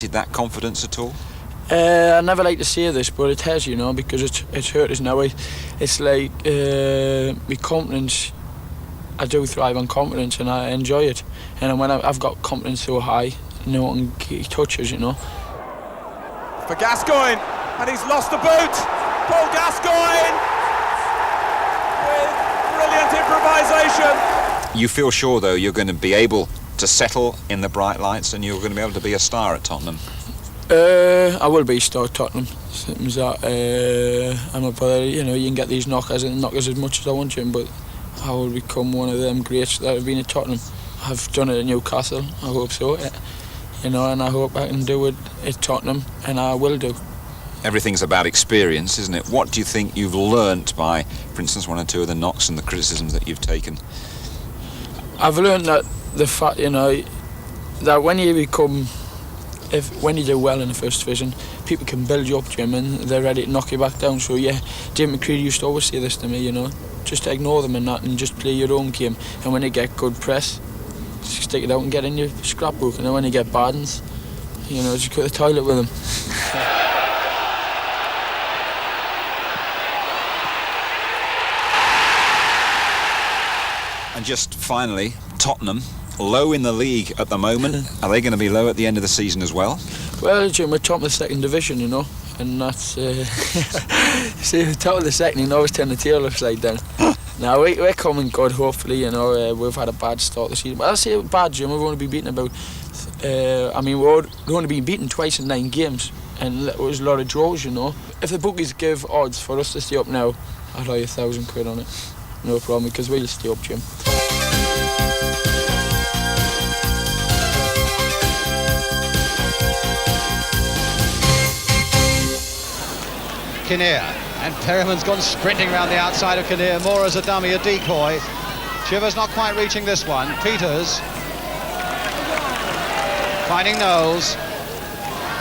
Did that confidence at all? I never like to say this, but it has, because it's hurt us now. It's like my confidence. I do thrive on confidence, and I enjoy it. And when I've got confidence so high, no one can touch us, For Gascoigne, and he's lost the boot. Paul Gascoigne with brilliant improvisation. You feel sure, though, you're going to be able to settle in the bright lights and you're going to be able to be a star at Tottenham? I will be a star at Tottenham. Seems that I'm a brother, you can get these knockers as much as I want to, but I will become one of them greats that have been at Tottenham. I've done it at Newcastle, I hope so, and I hope I can do it at Tottenham, and I will do. Everything's about experience, isn't it? What do you think you've learnt by, for instance, one or two of the knocks and the criticisms that you've taken? I've learnt that the fact, that when you do well in the first division, people can build you up, Jim, and they're ready to knock you back down. So yeah, Jim McCready used to always say this to me, just ignore them and that, and just play your own game. And when you get good press, just stick it out and get in your scrapbook. And then when you get bad ones, just go to the toilet with them. And just finally, Tottenham, low in the league at the moment. Are they going to be low at the end of the season as well? Well, Jim, we're top of the second division, and that's... see, the top of the second, you always turn the tail upside down. Now, we're coming good, hopefully, we've had a bad start this season. But I'll say bad, Jim, we've only been beaten about... we've only been beaten twice in 9 games, and it was a lot of draws, If the bookies give odds for us to stay up now, I'd lay £1,000 on it. No problem, because we'll stay up, Jim. Kinnear, and Perriman's gone sprinting around the outside of Kinnear, more as a dummy, a decoy. Chivers not quite reaching this one. Peters finding Knowles.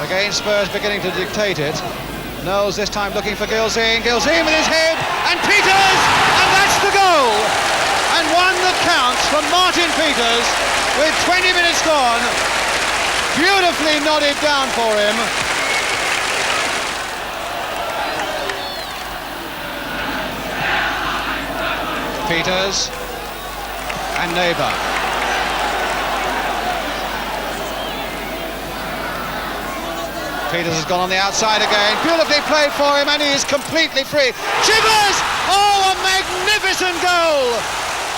Again, Spurs beginning to dictate it. Knowles this time looking for Gilzean. Gilzean with his head, and Peters, and that's the goal. And one that counts from Martin Peters with 20 minutes gone. Beautifully nodded down for him. Peters and Neighbour. Peters has gone on the outside again. Beautifully played for him, and he is completely free. Chivers! Oh, a magnificent goal!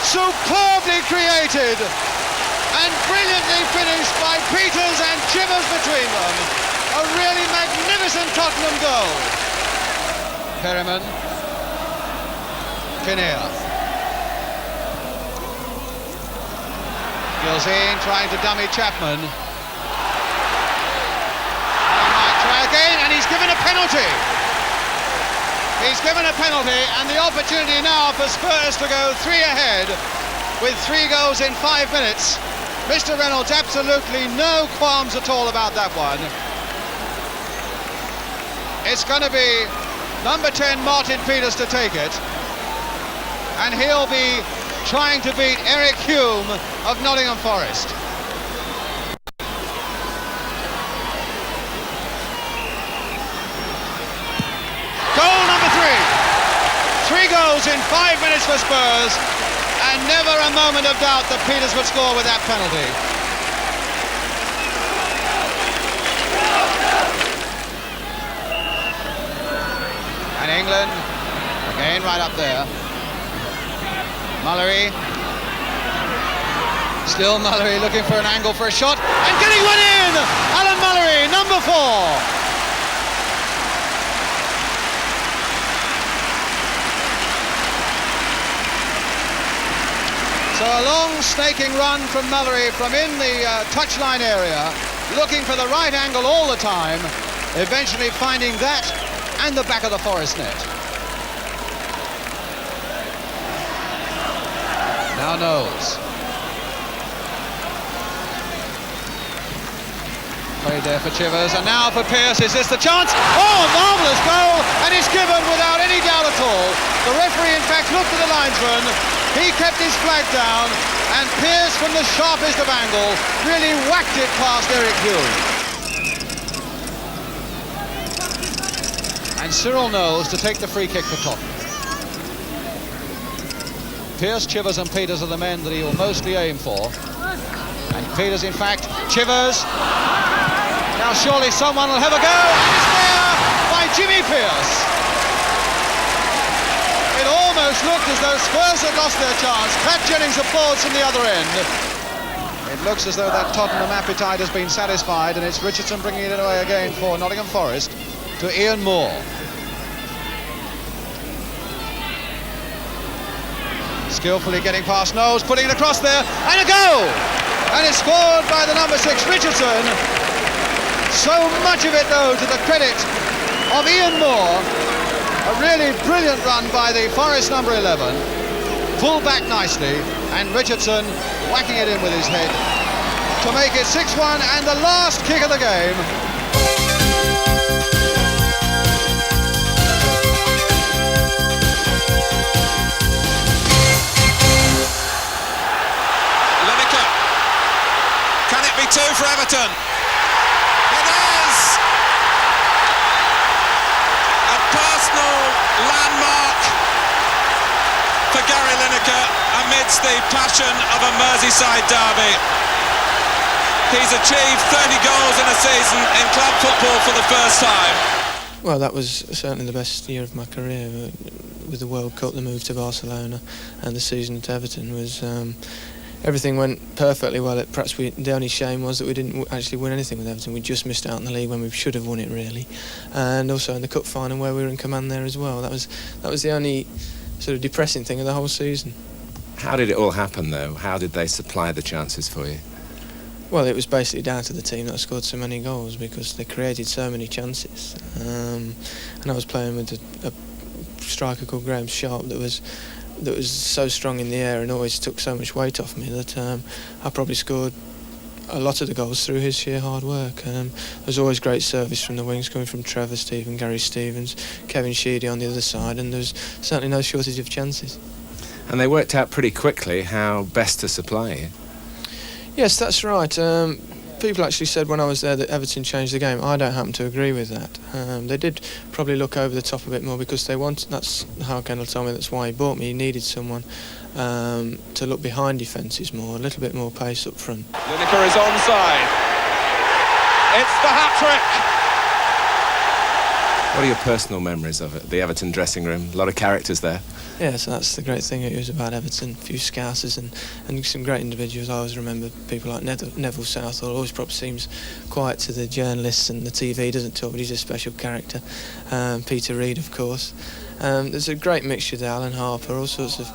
Superbly created and brilliantly finished by Peters and Chivers between them. A really magnificent Tottenham goal. Perriman. Kinnear. Gilzean trying to dummy Chapman. And he might try again, and he's given a penalty. He's given a penalty, and the opportunity now for Spurs to go 3 ahead with 3 goals in 5 minutes. Mr. Reynolds, absolutely no qualms at all about that one. It's going to be number 10 Martin Peters to take it, and he'll be trying to beat Eric Hume of Nottingham Forest. Goal number 3. 3 goals in 5 minutes for Spurs, and never a moment of doubt that Peters would score with that penalty. And England, again right up there. Mullery, still Mullery looking for an angle for a shot, and getting one in! Alan Mullery, number 4. So a long snaking run from Mullery from in the touchline area, looking for the right angle all the time, eventually finding that and the back of the Forest net. Now Knowles. Played there for Chivers, and now for Pearce. Is this the chance? Oh, a marvellous goal, and it's given without any doubt at all. The referee, in fact, looked at the linesman. He kept his flag down, and Pearce, from the sharpest of angles, really whacked it past Eric Hume. And Cyril Knowles to take the free kick for Tottenham. Pearce, Chivers and Peters are the men that he will mostly aim for. And Peters, in fact, Chivers. Now surely someone will have a go. And it's there by Jimmy Pearce. It almost looked as though Spurs had lost their chance. Pat Jennings applauds from the other end. It looks as though that Tottenham appetite has been satisfied, and it's Richardson bringing it away again for Nottingham Forest to Ian Moore. Skillfully getting past Knowles, putting it across there, and a goal! And it's scored by the number 6, Richardson. So much of it, though, to the credit of Ian Moore. A really brilliant run by the Forest number 11. Pulled back nicely, and Richardson whacking it in with his head to make it 6-1 and the last kick of the game. Lineker. Can it be 2 for Everton? It is! A personal landmark for Gary Lineker amidst the passion of a Merseyside derby. He's achieved 30 goals in a season in club football for the first time. Well, that was certainly the best year of my career. With the World Cup, the move to Barcelona and the season at Everton was... everything went perfectly well. Perhaps the only shame was that we didn't actually win anything with Everton. We just missed out in the league when we should have won it, really. And also in the cup final where we were in command there as well. That was the only sort of depressing thing of the whole season. How did it all happen, though? How did they supply the chances for you? Well, it was basically down to the team that scored so many goals because they created so many chances. And I was playing with a striker called Graham Sharp that was so strong in the air and always took so much weight off me that I probably scored a lot of the goals through his sheer hard work. There was always great service from the wings coming from Trevor, Stephen, Gary Stevens, Kevin Sheedy on the other side, and there was certainly no shortage of chances. And they worked out pretty quickly how best to supply you. Yes, that's right. People actually said when I was there that Everton changed the game. I don't happen to agree with that. They did probably look over the top a bit more because they wanted. That's how Kendall told me. That's why he bought me. He needed someone to look behind defences more, a little bit more pace up front. Lineker is onside. It's the hat-trick. What are your personal memories of it? The Everton dressing room, a lot of characters there. Yeah, so that's the great thing. It was about Everton, a few Scousers and some great individuals. I always remember people like Neville Southall. Always probably seems quiet to the journalists and the TV, doesn't talk, but he's a special character. Peter Reid, of course. There's a great mixture there, Alan Harper, all sorts of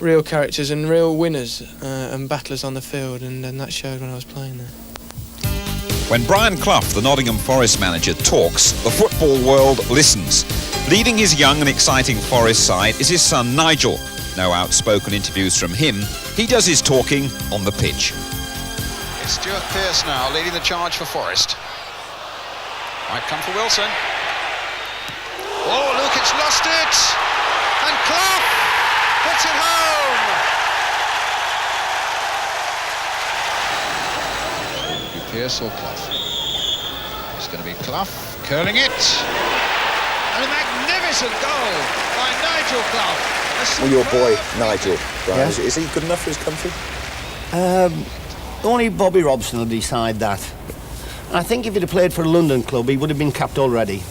real characters and real winners and battlers on the field, and that showed when I was playing there. When Brian Clough, the Nottingham Forest manager, talks, the football world listens. Leading his young and exciting Forest side is his son Nigel. No outspoken interviews from him. He does his talking on the pitch. It's Stuart Pearce now leading the charge for Forest. Might come for Wilson. Oh, look, it's lost it! And Clough puts it home! Pearce or Clough? It's going to be Clough curling it. And a magnificent goal by Nigel Clough. Well, your boy Nigel, Brian, is he good enough for his country? Only Bobby Robson will decide that. I think if he'd have played for a London club, he would have been capped already.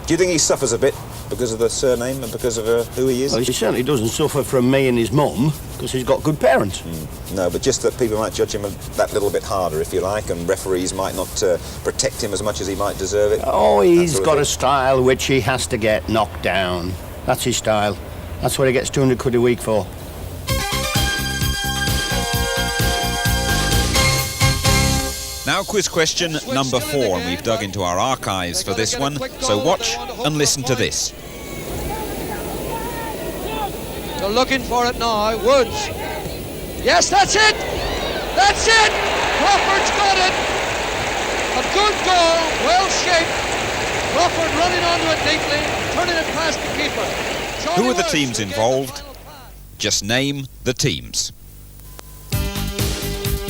Do you think he suffers a bit because of the surname and because of who he is? Well, he certainly doesn't suffer from me and his mum, because he's got good parents. No, but just that people might judge him that little bit harder, if you like, and referees might not protect him as much as he might deserve it. Oh, he's got a style which he has to get knocked down. That's his style. That's what he gets 200 quid a week for. Now quiz question number 4, and we've dug into our archives for this one, so watch and listen to this. They're looking for it now, Woods. Yes, that's it! That's it! Crawford's got it! A good goal, well shaped. Crawford running onto it neatly, turning it past the keeper. Who are the teams involved? Just name the teams.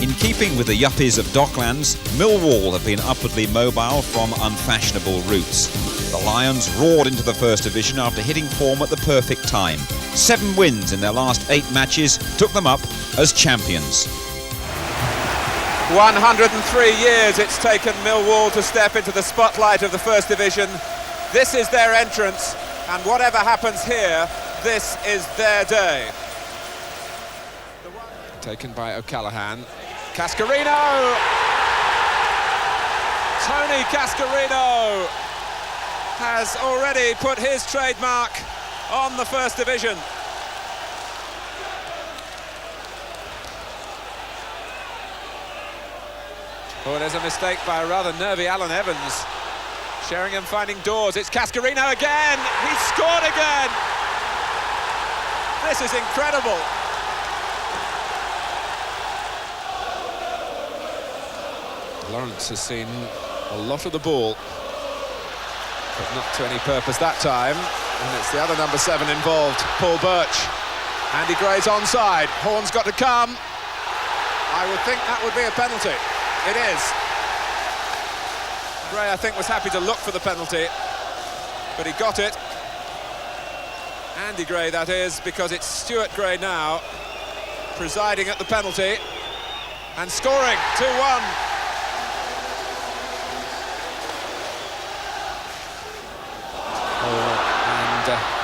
In keeping with the yuppies of Docklands, Millwall have been upwardly mobile from unfashionable roots. The Lions roared into the First Division after hitting form at the perfect time. 7 wins in their last 8 matches took them up as champions. 103 years it's taken Millwall to step into the spotlight of the First Division. This is their entrance, and whatever happens here, this is their day. Taken by O'Callaghan. Cascarino! Tony Cascarino has already put his trademark on the First Division. Oh, there's a mistake by a rather nervy Alan Evans. Sheringham finding doors. It's Cascarino again. He's scored again. This is incredible. Lawrence has seen a lot of the ball, but not to any purpose that time. And it's the other number 7 involved, Paul Birch. Andy Gray's onside. Horn's got to come. I would think that would be a penalty. It is. Gray, I think, was happy to look for the penalty, but he got it. Andy Gray, that is, because it's Stuart Gray now presiding at the penalty and scoring 2-1.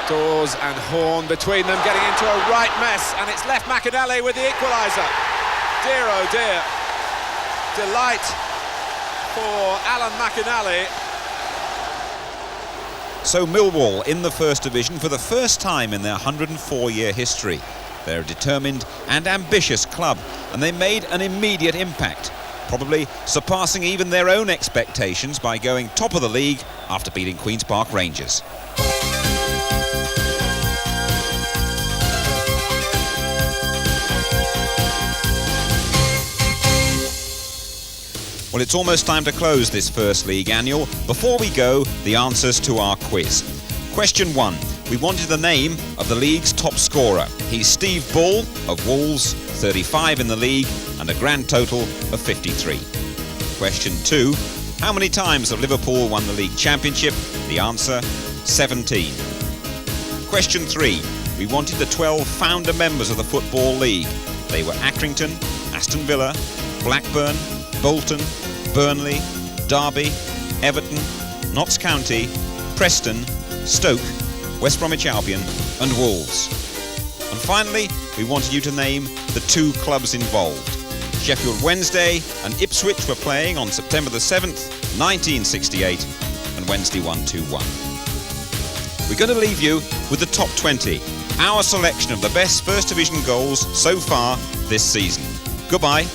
Dawes and Horn between them, getting into a right mess, and it's left McAnally with the equaliser. Dear oh dear. Delight for Alan McAnally. So Millwall in the First Division for the first time in their 104-year history. They're a determined and ambitious club, and they made an immediate impact, probably surpassing even their own expectations by going top of the league after beating Queen's Park Rangers. Well, it's almost time to close this First League annual. Before we go, the answers to our quiz. Question 1. We wanted the name of the league's top scorer. He's Steve Bull of Wolves, 35 in the league and a grand total of 53. Question 2. How many times have Liverpool won the league championship? The answer, 17. Question 3. We wanted the 12 founder members of the Football League. They were Accrington, Aston Villa, Blackburn, Bolton, Burnley, Derby, Everton, Notts County, Preston, Stoke, West Bromwich Albion and Wolves. And finally, we wanted you to name the 2 clubs involved. Sheffield Wednesday and Ipswich were playing on September the 7th, 1968, and Wednesday won 2-1. We're going to leave you with the top 20, our selection of the best First Division goals so far this season. Goodbye.